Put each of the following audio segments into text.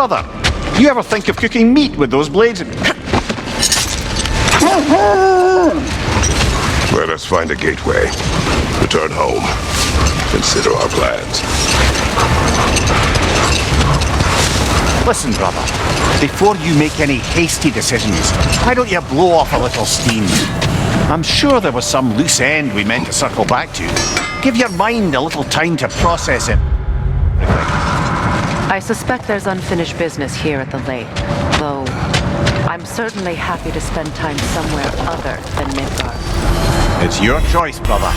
Brother, you ever think of cooking meat with those blades? Let us find a gateway. Return home. Consider our plans. Listen, brother. Before you make any hasty decisions, why don't you blow off a little steam? I'm sure there was some loose end we meant to circle back to. Give your mind a little time to process it. I suspect there's unfinished business here at the lake, though I'm certainly happy to spend time somewhere other than Midgard. It's your choice, brother.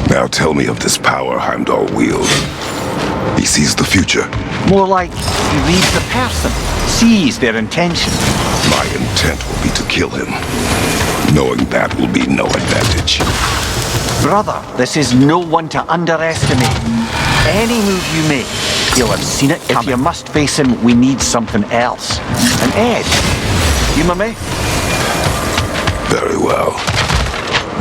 Now tell me of this power Heimdall wields. He sees the future. More like he reads the person, sees their intention. My intent will be to kill him. Knowing that will be no advantage. Brother, this is no one to underestimate. Any move you make, you'll have seen it coming. If you must face him, we need something else. An edge. Humor me? Very well.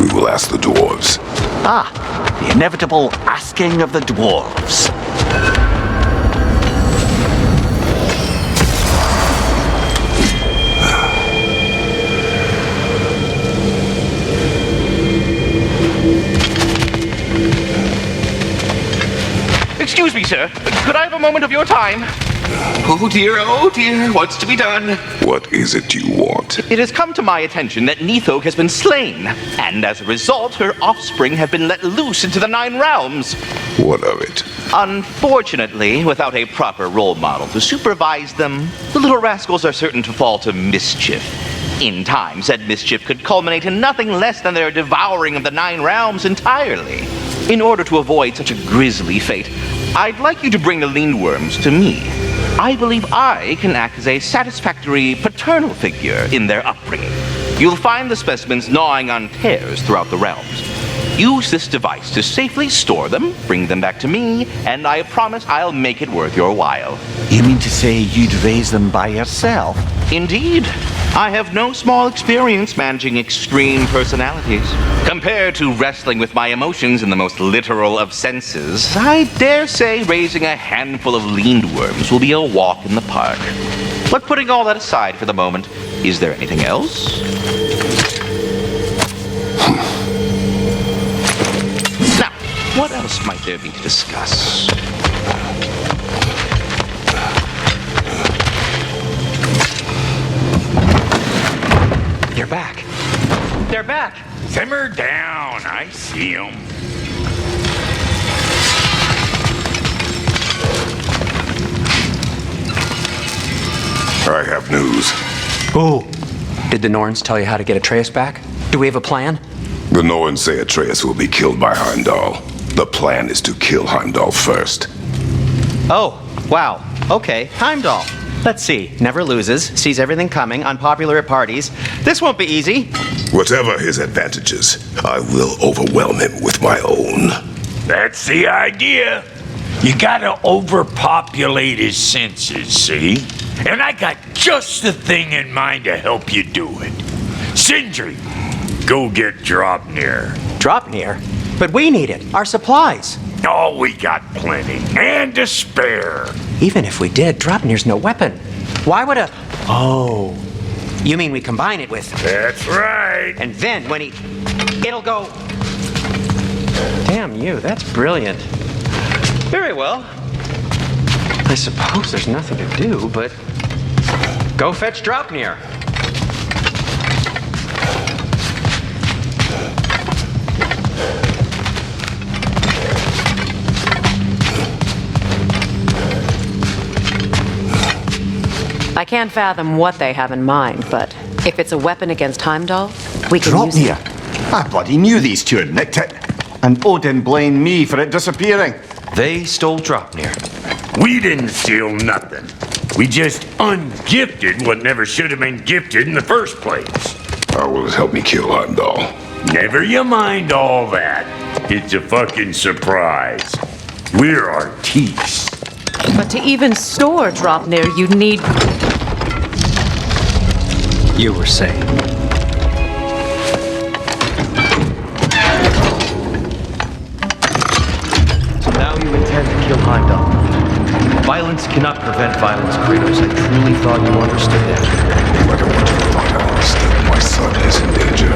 We will ask the dwarves. Ah, the inevitable asking of the dwarves. Excuse me, sir. Could I have a moment of your time? Oh dear, what's to be done? What is it you want? It has come to my attention that Nithog has been slain, and as a result, her offspring have been let loose into the Nine Realms. What of it? Unfortunately, without a proper role model to supervise them, the little rascals are certain to fall to mischief. In time, said mischief could culminate in nothing less than their devouring of the Nine Realms entirely. In order to avoid such a grisly fate, I'd like you to bring the Lindworms to me. I believe I can act as a satisfactory paternal figure in their upbringing. You'll find the specimens gnawing on tears throughout the realms. Use this device to safely store them, bring them back to me, and I promise I'll make it worth your while. You mean to say you'd raise them by yourself? Indeed. I have no small experience managing extreme personalities. Compared to wrestling with my emotions in the most literal of senses, I dare say raising a handful of Lindworms will be a walk in the park. But putting all that aside for the moment, is there anything else? Now, what else might there be to discuss? You're back. They're back. Simmer down. I see them. I have news. Oh. Did the Norns tell you how to get Atreus back? Do we have a plan? The Norns say Atreus will be killed by Heimdall. The plan is to kill Heimdall first. Oh, wow. Okay, Heimdall. Let's see. Never loses, sees everything coming, unpopular at parties. This won't be easy. Whatever his advantages, I will overwhelm him with my own. That's the idea. You gotta overpopulate his senses, see? And I got just the thing in mind to help you do it. Sindri, go get Draupnir. Draupnir? But we need it. Our supplies. Oh, we got plenty. And to spare. Even if we did, Draupnir's no weapon. Why would a... Oh. You mean we combine it with... That's right. And then when he... It'll go... Damn you, that's brilliant. Very well. I suppose there's nothing to do, but... Go fetch Draupnir. I can't fathom what they have in mind, but if it's a weapon against Heimdall, we can use it. Draupnir. I bloody knew these two had nicked it. And Odin blamed me for it disappearing. They stole Dropnir. We didn't steal nothing. We just ungifted what never should have been gifted in the first place. How will it help me kill Heimdall? Never you mind all that. It's a fucking surprise. We're artistes. But to even store Dropnir, you need... You were saying. So now you intend to kill Heimdall. Violence cannot prevent violence, Kratos. I truly thought you understood that. I don't want you to thought I understood. My son is in danger.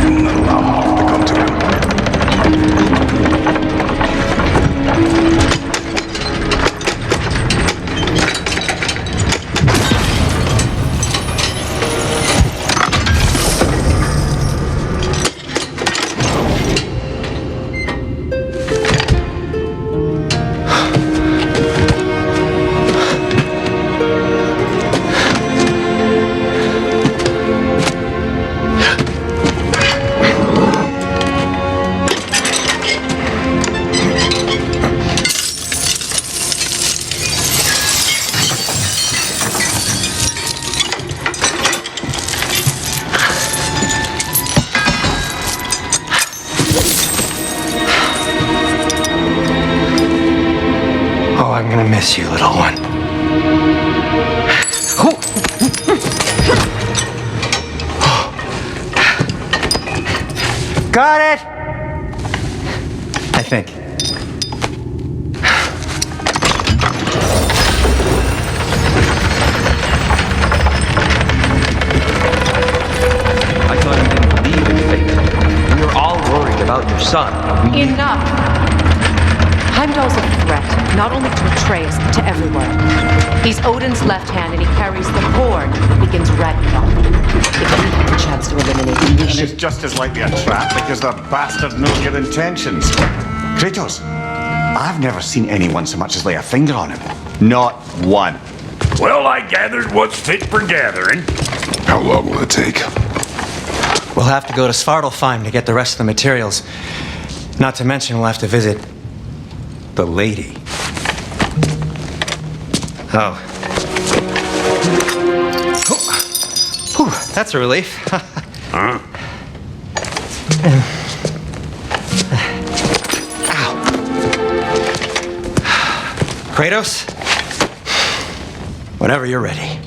Do not allow harm to come to him. Oh, I'm gonna miss you, little one. Got it! I think. I thought you didn't believe in fate. We were all worried about your son. Enough! Heimdall's a threat, not only to Atreus, but to everyone. He's Odin's left hand, and he carries the horn that begins Ragnarok. If we had the chance to eliminate him, we And should... it's just as likely a trap because the bastard knows your intentions. Kratos, I've never seen anyone so much as lay a finger on him. Not one. Well, I gathered what's fit for gathering. How long will it take? We'll have to go to Svartalfheim to get the rest of the materials. Not to mention we'll have to visit the lady. Oh. Whew, that's a relief. Huh? Kratos? Whenever you're ready.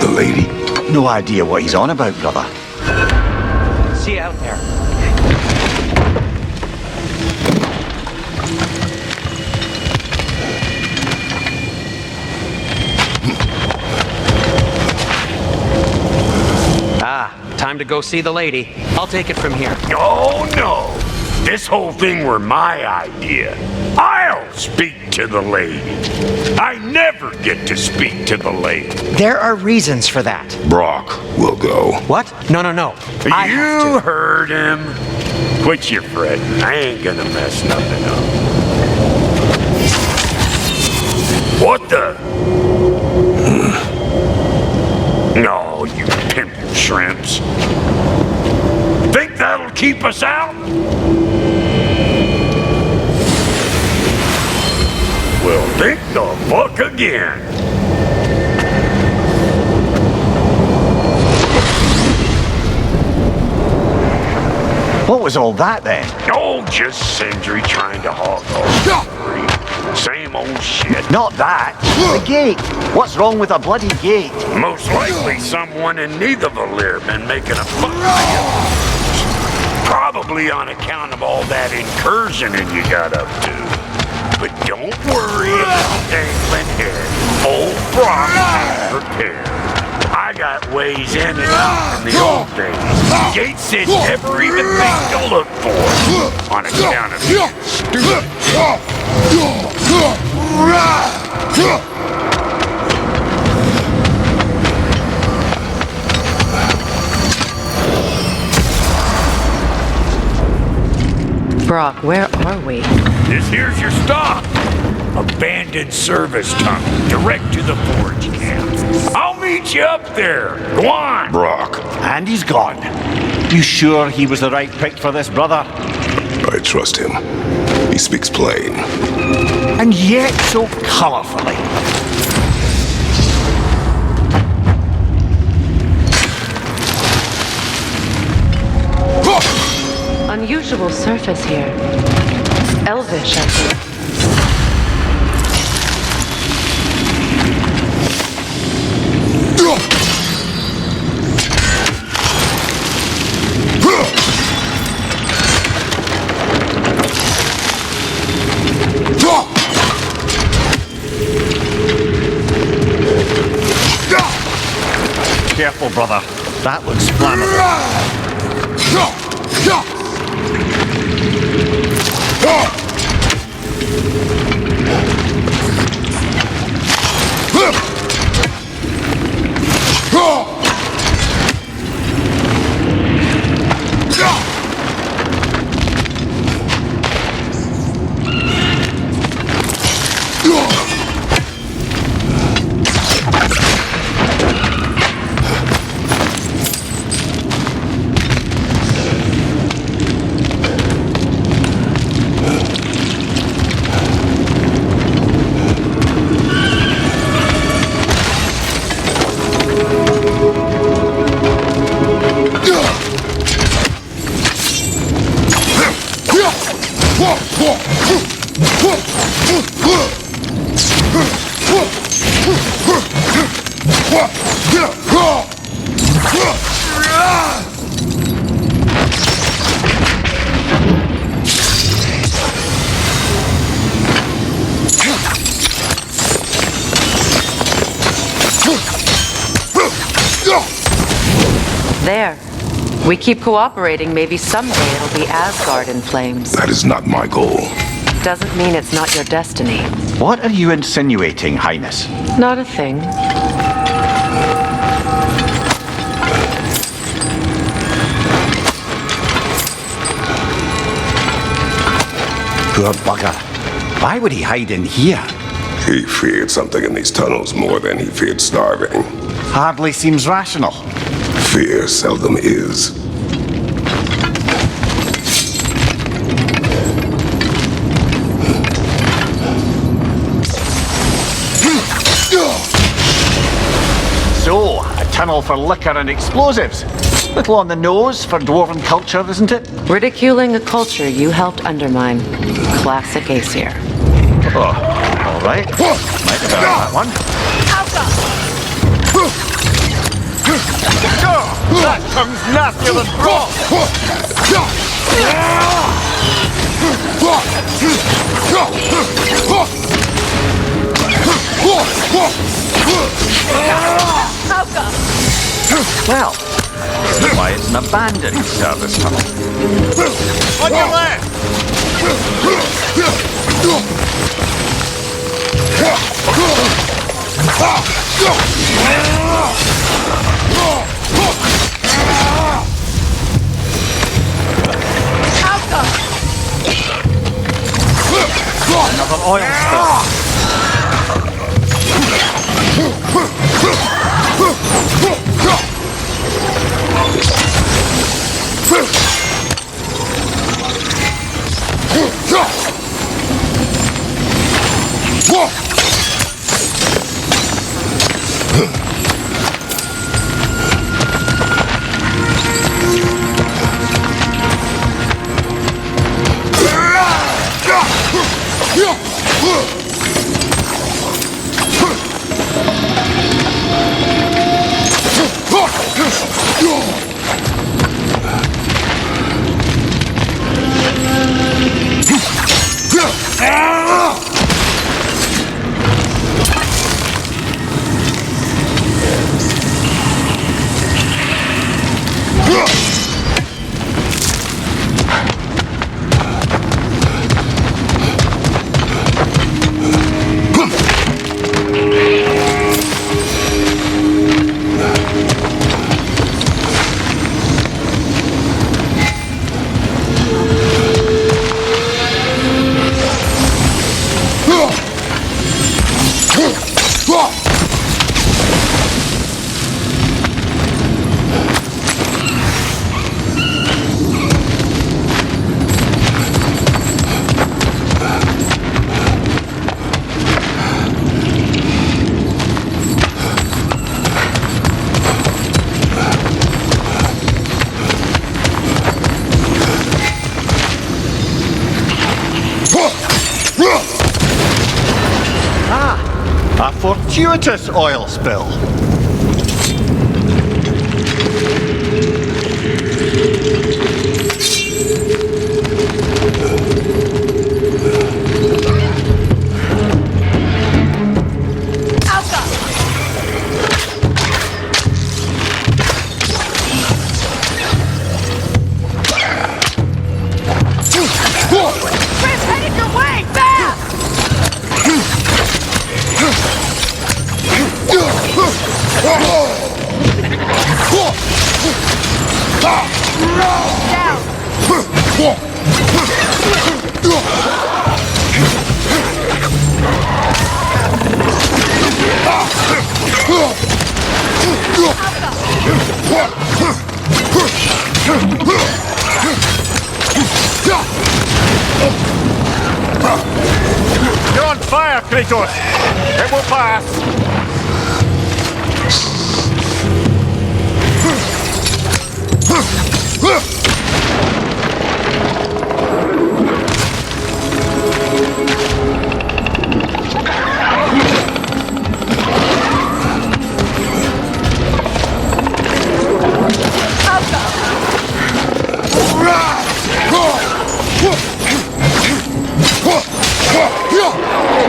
The lady? No idea what he's on about, brother. See you out there. Time to go see the lady. I'll take it from here. Oh, no. This whole thing were my idea. I'll speak to the lady. I never get to speak to the lady. There are reasons for that. Brock will go. What? No. I have You to. heard him. Quit your fretting. I ain't gonna mess nothing up. What the? No, you pimple shrimps. Think that'll keep us out? Well, think the fuck again. What was all that then? Oh, just Sindri trying to hog off free. Same old shit. Not that. The gate. What's wrong with a bloody gate? Most likely someone in Nidavellir been making a fuck of you. Probably on account of all that incursioning you got up to. But don't worry about dangling head. Old Brock is prepared. I got ways in and out in the old days. Gates they'd never even think to look for on account of you. Brock, where are we? This here's your stop. abandoned service tunnel, direct to the forge camp. I'll meet you up there. Go on. Brock, And he's gone. You sure he was the right pick for this, brother? I trust him. He speaks plain. And yet so colourfully. Unusual surface here. Elvish, I think. Careful, brother. That looks flammable. There. We keep cooperating, maybe someday it'll be Asgard in flames. That is not my goal. Doesn't mean it's not your destiny. What are you insinuating, Highness? Not a thing. Poor bugger. Why would he hide in here? He feared something in these tunnels more than he feared starving. Hardly seems rational. Fear seldom is. So, a tunnel for liquor and explosives. Little on the nose for dwarven culture, isn't it? Ridiculing a culture you helped undermine. Classic Aesir. Oh, all right. Might have done that one. Oh, that tongue's nastier than broth! Well, this is why it's an abandoned service tunnel. On your left! Another oil spill. fortuitous oil spill. You're on fire, Kratos! It will pass!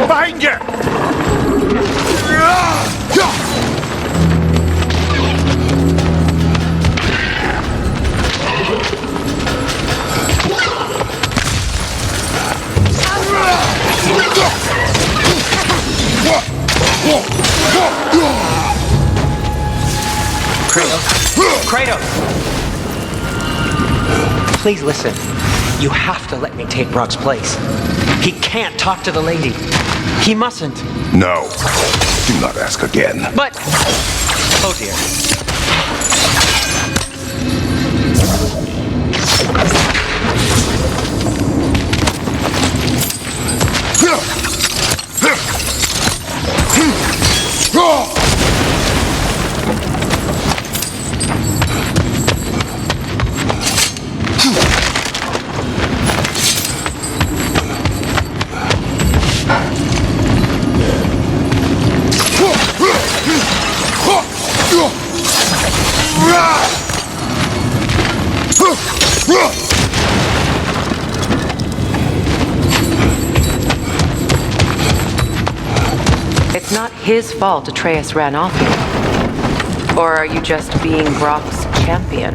Behind you! Kratos! Please listen. You have to let me take Brock's place. He can't talk to the lady. He mustn't. No. Do not ask again. But... Oh dear. It's not his fault Atreus ran off here. Or are you just being Brock's champion?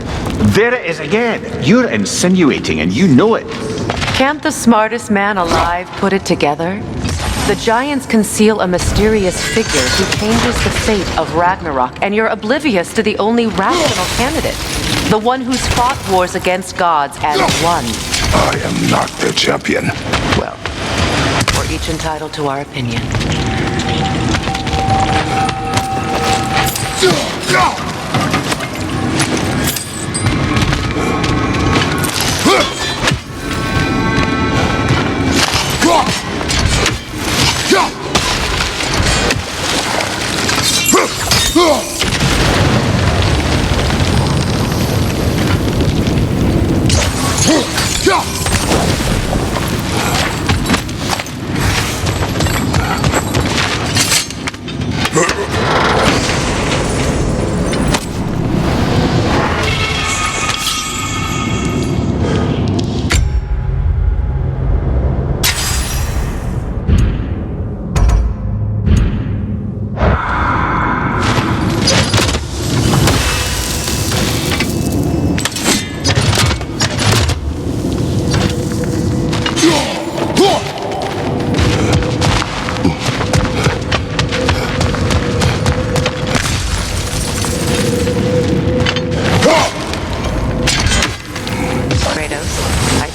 There it is again. You're insinuating and you know it. Can't the smartest man alive put it together? The Giants conceal a mysterious figure who changes the fate of Ragnarok, and you're oblivious to the only rational candidate. The one who's fought wars against gods and won. I am not the champion. Well, we're each entitled to our opinion.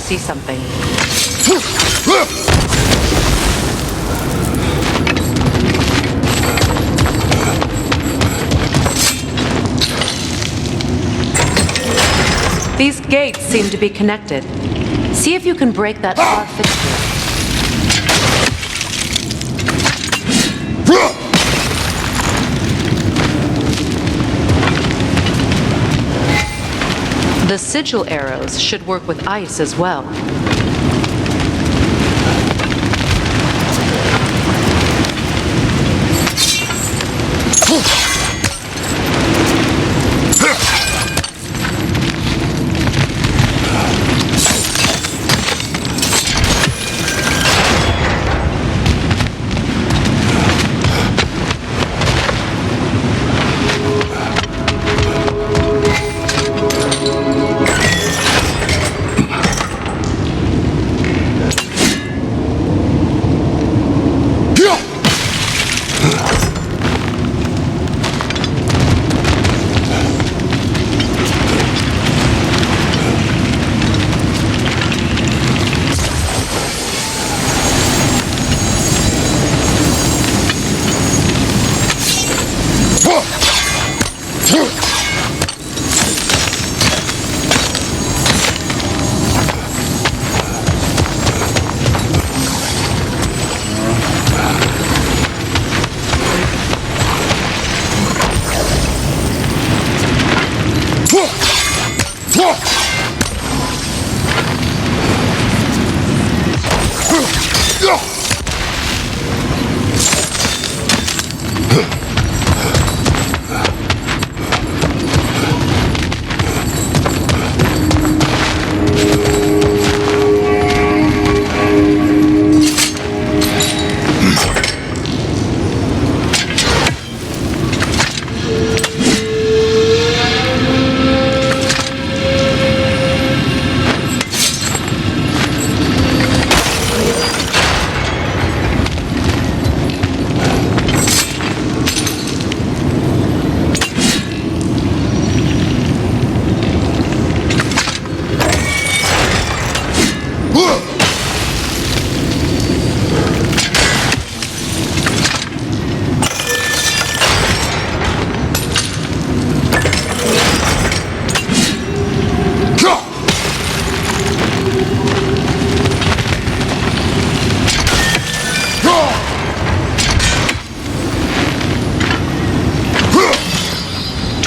See something. These gates seem to be connected. See if you can break that far fixture. The sigil arrows should work with ice as well.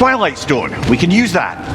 Twilight Stone. We can use that.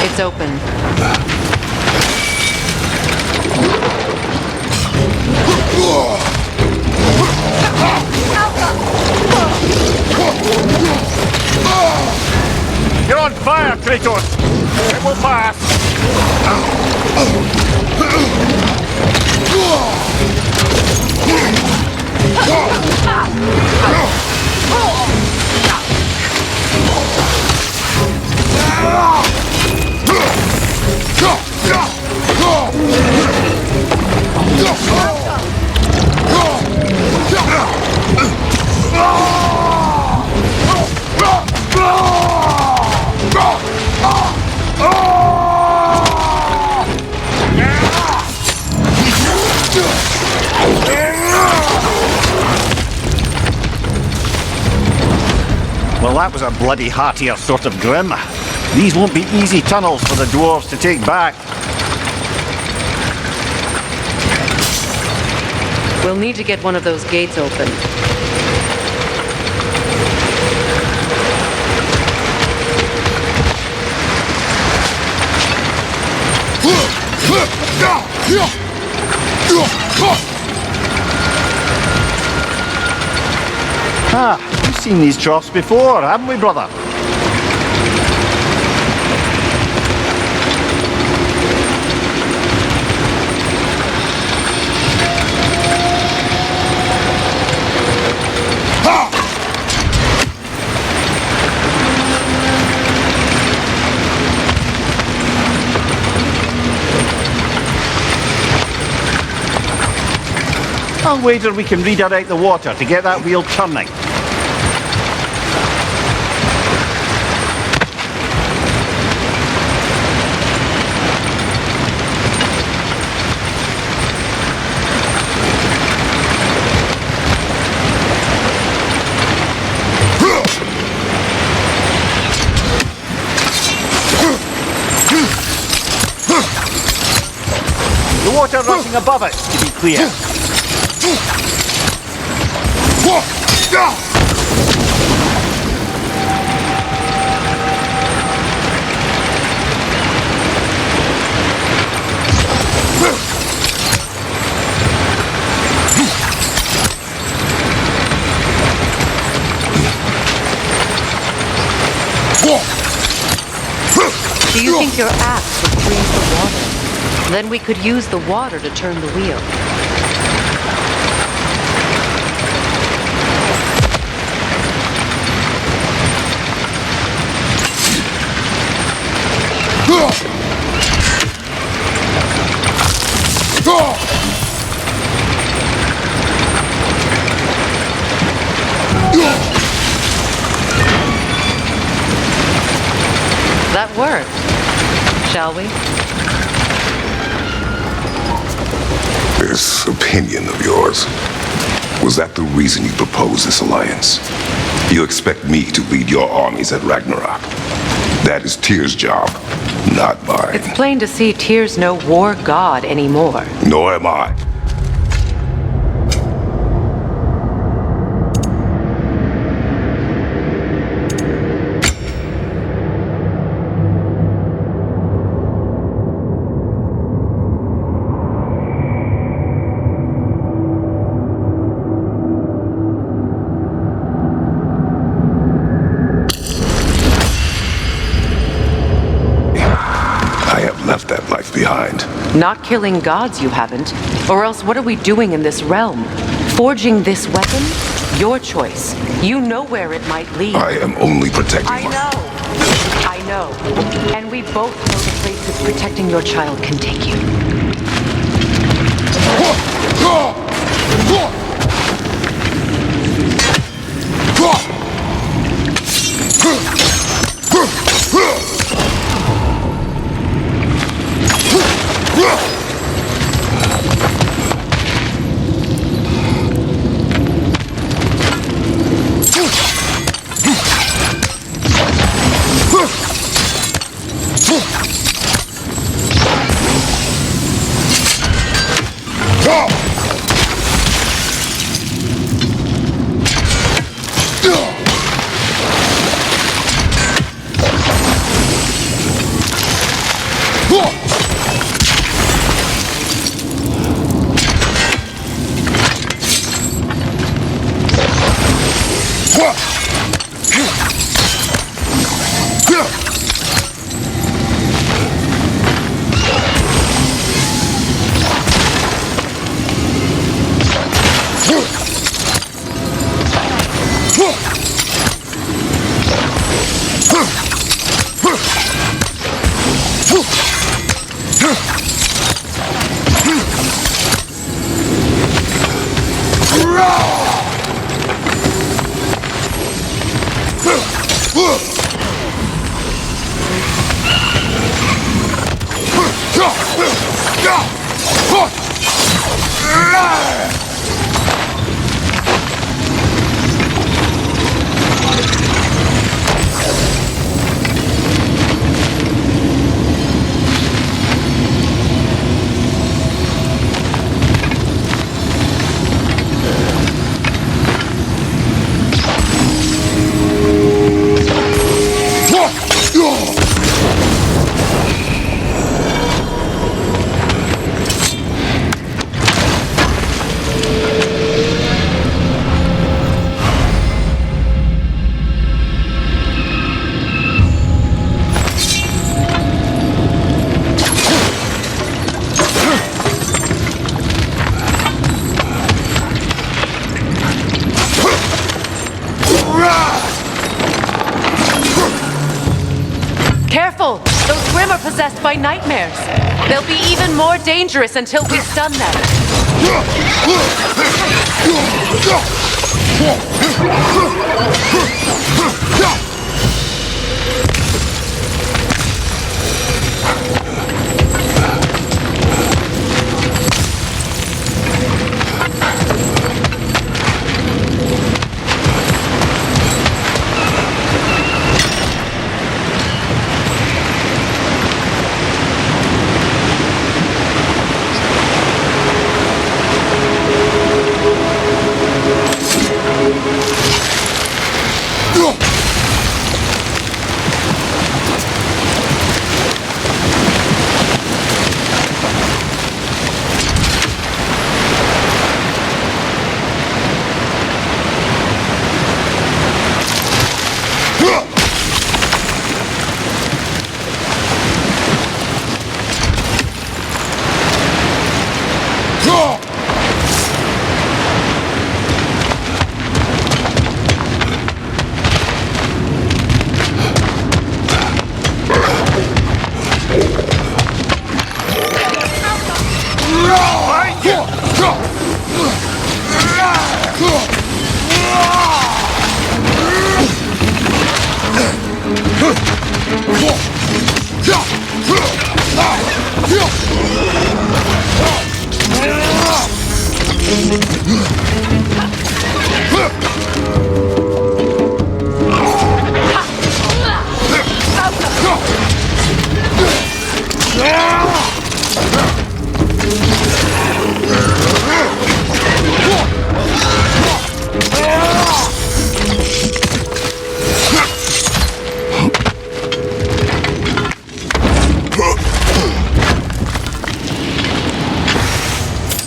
It's open. You're on fire, Kratos! It will pass! Well, that was a bloody heartier sort of grim. These won't be easy tunnels for the dwarves to take back. We'll need to get one of those gates open. Ah, we've seen these troughs before, haven't we, brother? I'll wager we can redirect the water to get that wheel turning. The water rushing above us, to be clear. Do you think your axe would freeze the water? Then we could use the water to turn the wheel. That worked. Shall we? This opinion of yours, was that the reason you proposed this alliance? You expect me to lead your armies at Ragnarok? That is Tyr's job, not mine. It's plain to see Tyr's no war god anymore. Nor am I. Left that life behind. Not killing gods, you haven't. Or else what are we doing in this realm? Forging this weapon? Your choice. You know where it might lead. I am only protecting I know. And we both know the places protecting your child can take you. Careful! Those Grimm are possessed by nightmares. They'll be even more dangerous until we stun them.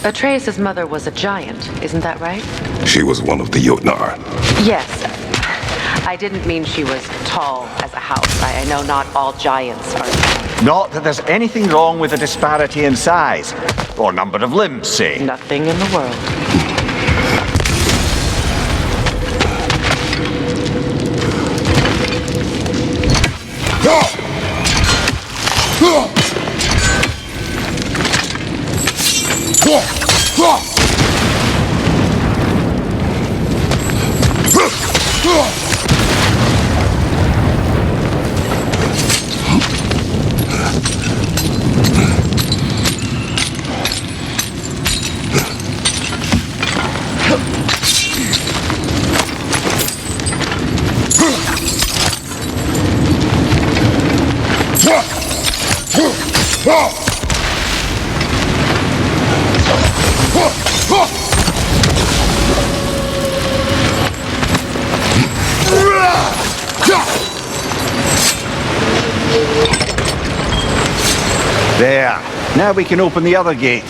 Atreus' mother was a giant, isn't that right? She was one of the Jotnar. Yes. I didn't mean she was tall as a house. I know not all giants are. Not that there's anything wrong with the disparity in size, or number of limbs, say. Nothing in the world. There. Now we can open the other gate.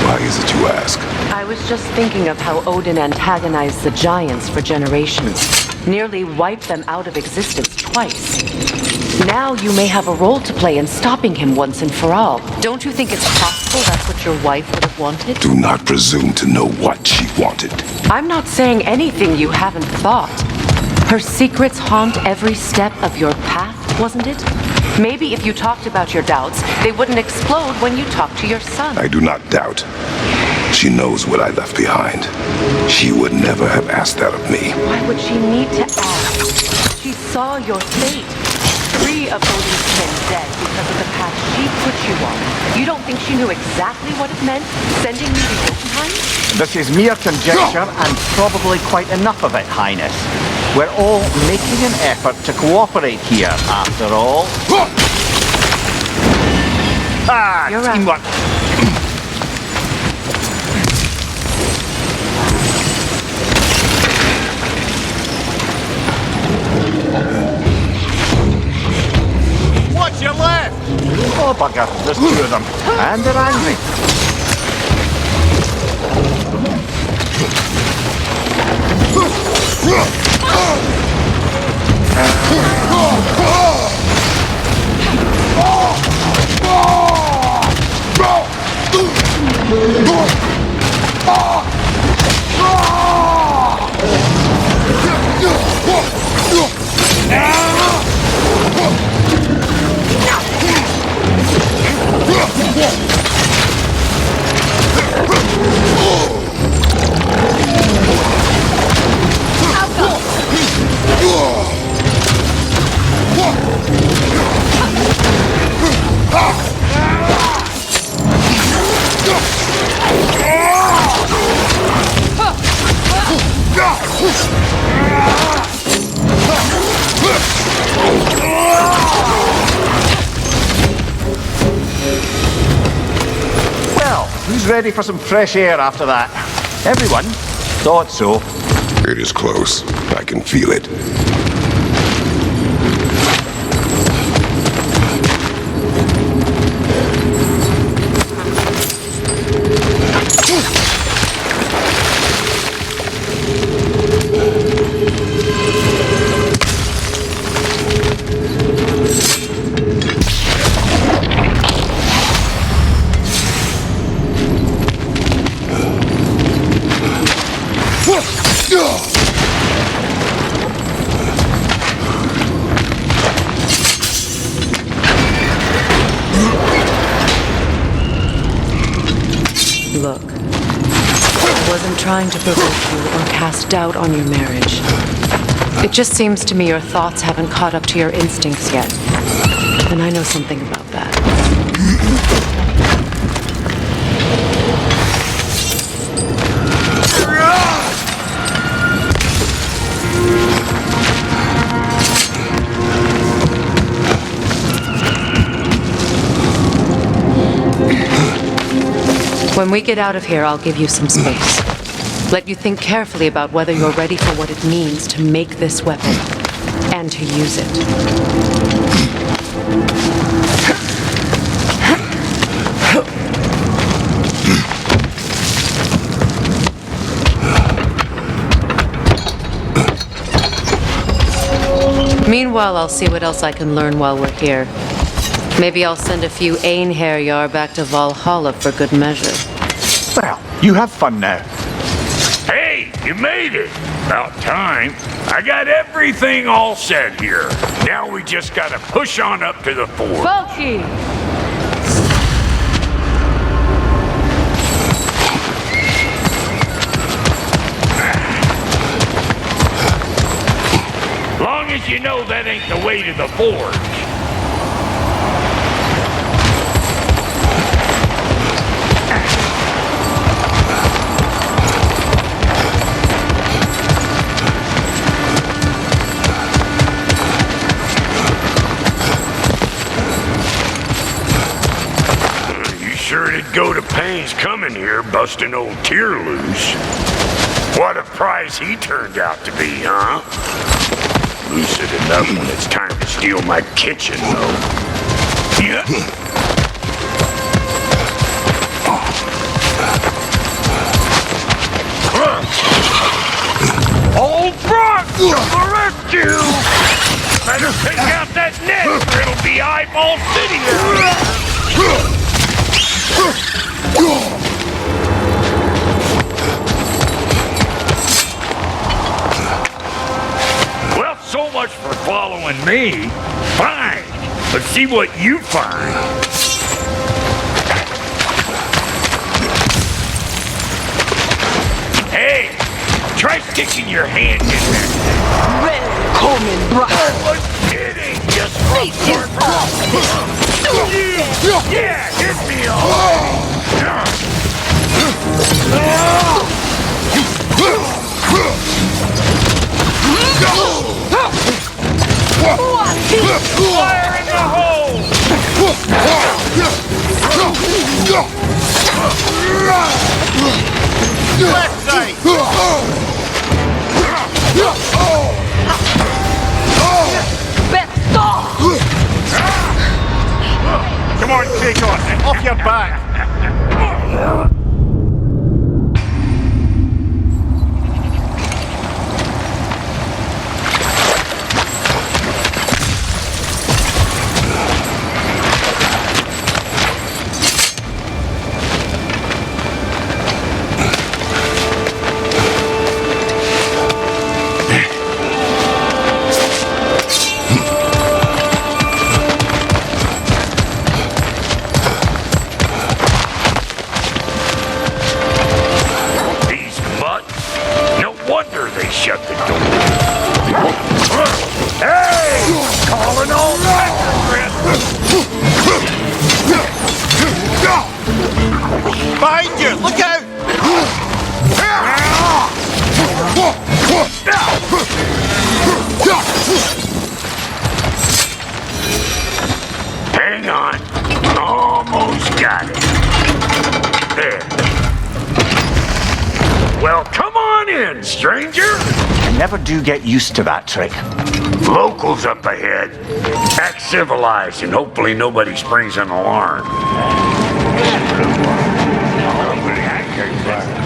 Why is it you ask? I was just thinking of how Odin antagonized the giants for generations. Nearly wiped them out of existence twice. Now you may have a role to play in stopping him once and for all. Don't you think it's possible that's what your wife would have wanted? Do not presume to know what she wanted. I'm not saying anything you haven't thought. Her secrets haunt every step of your path, wasn't it? Maybe if you talked about your doubts, they wouldn't explode when you talked to your son. I do not doubt. She knows what I left behind. She would never have asked that of me. Why would she need to ask? She saw your fate. 3 of Odin's men dead because of the path she put you on. You don't think she knew exactly what it meant, sending you to Jotunheim? This is mere conjecture and probably quite enough of it, Highness. We're all making an effort to cooperate here, after all. Ah, You're right. teamwork. What's your left? Oh, bugger. There's 2 of them. And they're angry. Well, who's ready for some fresh air after that? Everyone? Thought so. It is close. I can feel it. Look, I wasn't trying to provoke you or cast doubt on your marriage. It just seems to me your thoughts haven't caught up to your instincts yet. And I know something about that. When we get out of here, I'll give you some space. Let you think carefully about whether you're ready for what it means to make this weapon and to use it. Meanwhile, I'll see what else I can learn while we're here. Maybe I'll send a few Einherjar back to Valhalla for good measure. Well, you have fun now. Hey, you made it. About time. I got everything all set here. Now we just gotta push on up to the fort. Balchi! Long as you know that ain't the way to the forge. Sure did go to pains coming here, busting old Tyr loose. What a prize he turned out to be, huh? Lucid enough when it's time to steal my kitchen, though. Yeah. Old Brock to the rescue! Better take out that net or it'll be Eyeball City now. Well, so much for following me. Fine. Let's see what you find. Hey, try sticking your hand in there. Willkommen, Brock. Oh, it ain't just Yeah, hit me all. Fire in the hole! Left side! Come on, Kratos! Off your back! Shut the door. Hey! Calling all Behind you! Look out! Hang on. Almost got it. There. Well, come on in, stranger. I never do get used to that trick. Locals up ahead. Act civilized and hopefully nobody springs an alarm.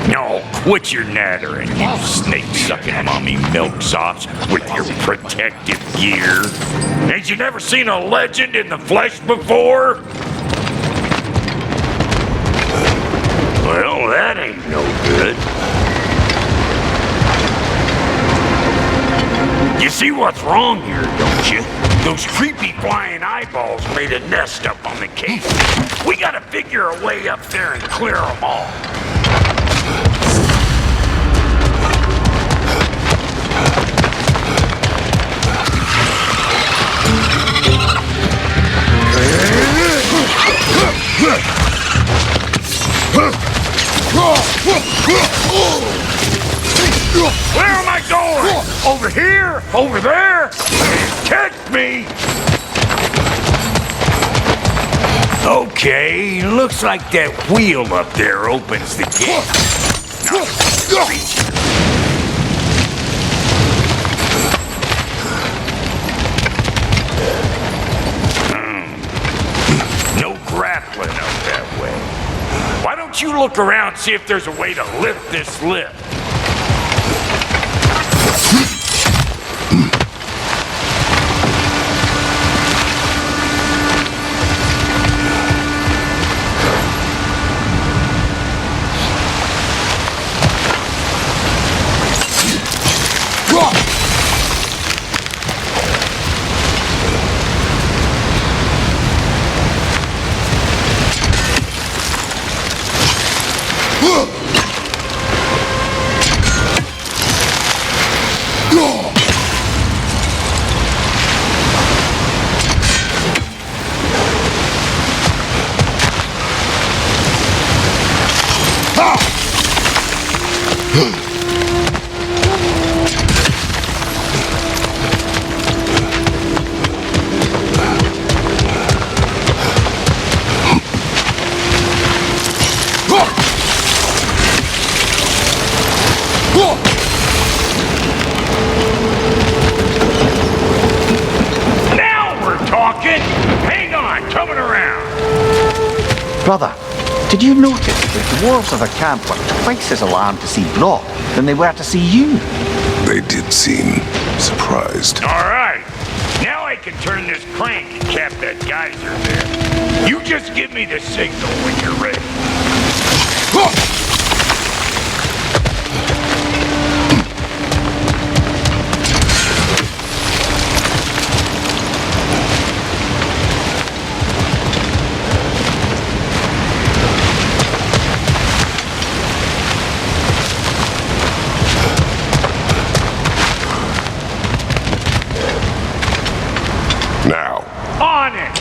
No, quit your nattering, you snake-sucking mommy milksops with your protective gear. Ain't you never seen a legend in the flesh before? Well, that ain't no good. You see what's wrong here, don't you? Those creepy flying eyeballs made a nest up on the cave. We gotta figure a way up there and clear them all. Where am I going? Over here? Over there? Catch me! Okay, looks like that wheel up there opens the gate. No grappling up that way. Why don't you look around and see if there's a way to lift this lift? Brother, did you notice the dwarves of the camp were twice as alarmed to see Brock than they were to see you? They did seem surprised. All right. Now I can turn this crank and cap that geyser there. You just give me the signal when you're ready. Now. On it!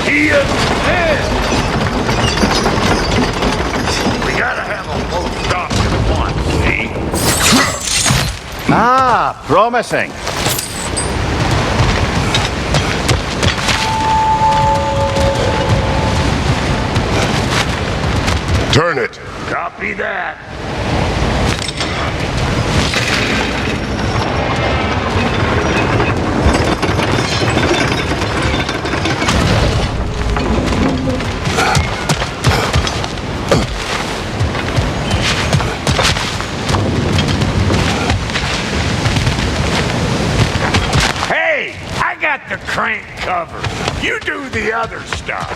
He is dead! We gotta have them both stop at once, see? Ah, promising. Turn it. Copy that. Hey, I got the crank covered. You do the other stuff.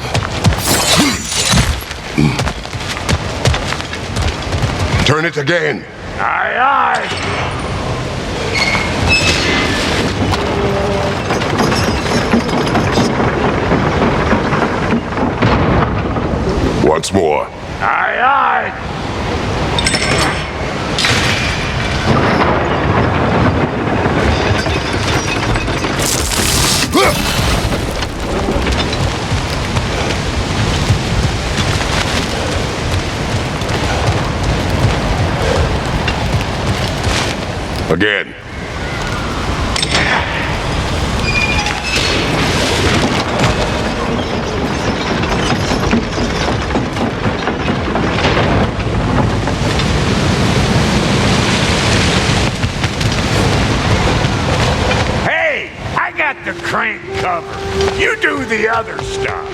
Turn it again. Aye, aye. Once more. Aye, aye. Again. Hey, I got the crank covered. You do the other stuff.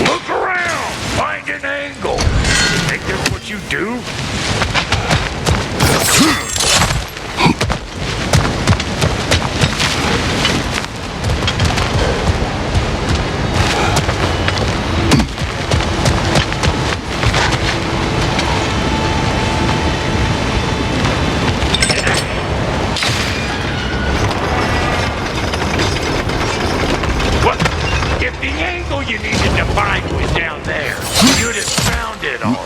Look around! Find an angle! Think that's what you do? What? If the angle you needed to find was down there, you'd have found it already.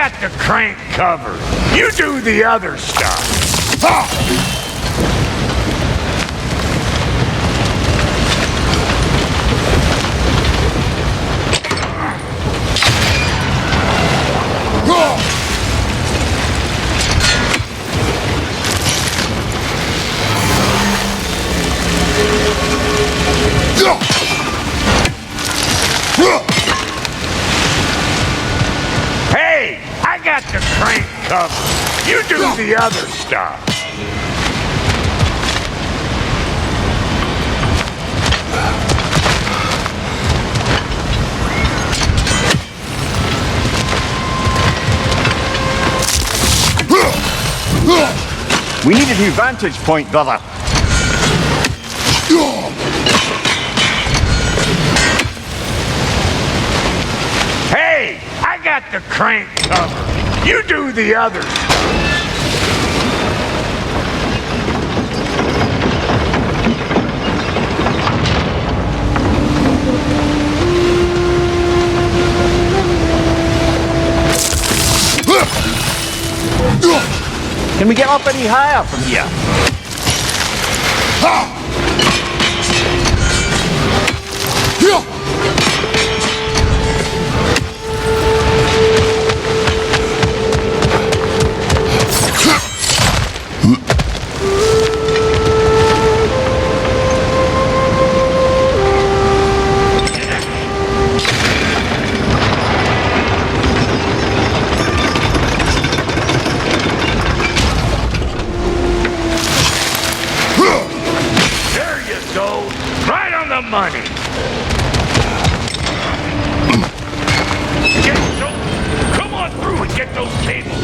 got the crank covered. You do the other stuff. Hey, I got the crank covered. You do the other stuff. We need a new vantage point, brother. Hey, I got the crank covered. You do the others. Can we get up any higher from here? There you go. Right on the money. Come on through and get those cables.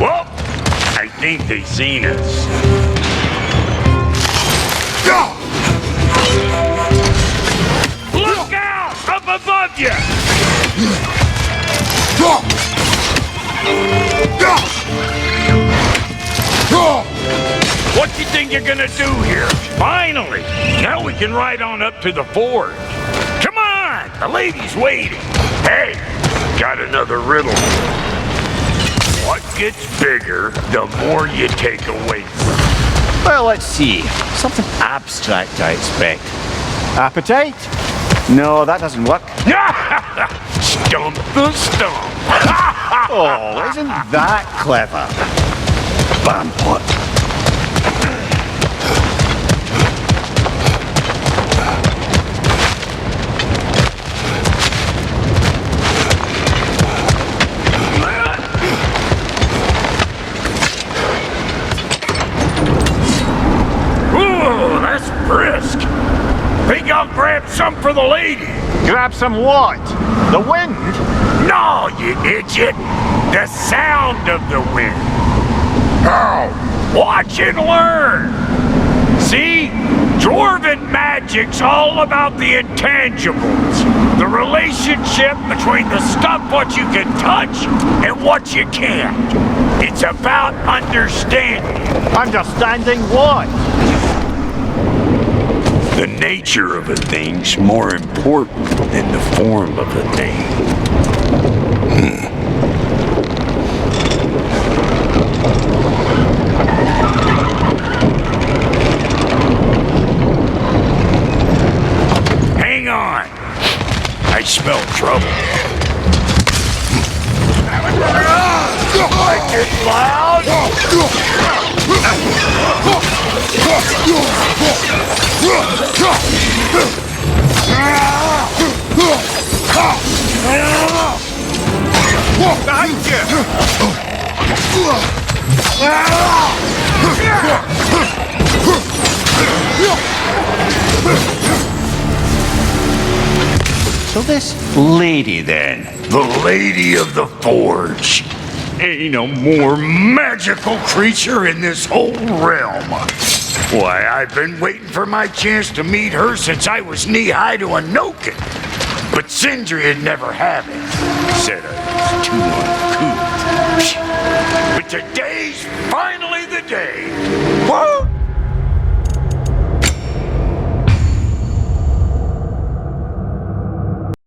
Well, I think they've seen us. Look out! Up above you! What do you think you're gonna do here? Finally! Now we can ride on up to the forge. Come on! The lady's waiting. Hey, got another riddle. What gets bigger, the more you take away from it. Well, let's see. Something abstract, I expect. Appetite? No, that doesn't work. Stump the stump. Oh, isn't that clever? Bam pot. Ooh, that's brisk. Think I'll grab some for the lady. Grab some what? The wind? No, you idiot. The sound of the wind. Oh, watch and learn. See? Dwarven magic's all about the intangibles. The relationship between the stuff what you can touch and what you can't. It's about understanding. Understanding what? The nature of a thing's more important than the form of a thing. Hang on. I smell trouble. Like it loud? So this lady then? The Lady of the Forge. Ain't no more magical creature in this whole realm. Why, I've been waiting for my chance to meet her since I was knee-high to a Noken. But Sindri had never had it. Said I was too uncouth. But today's finally the day. Whoa!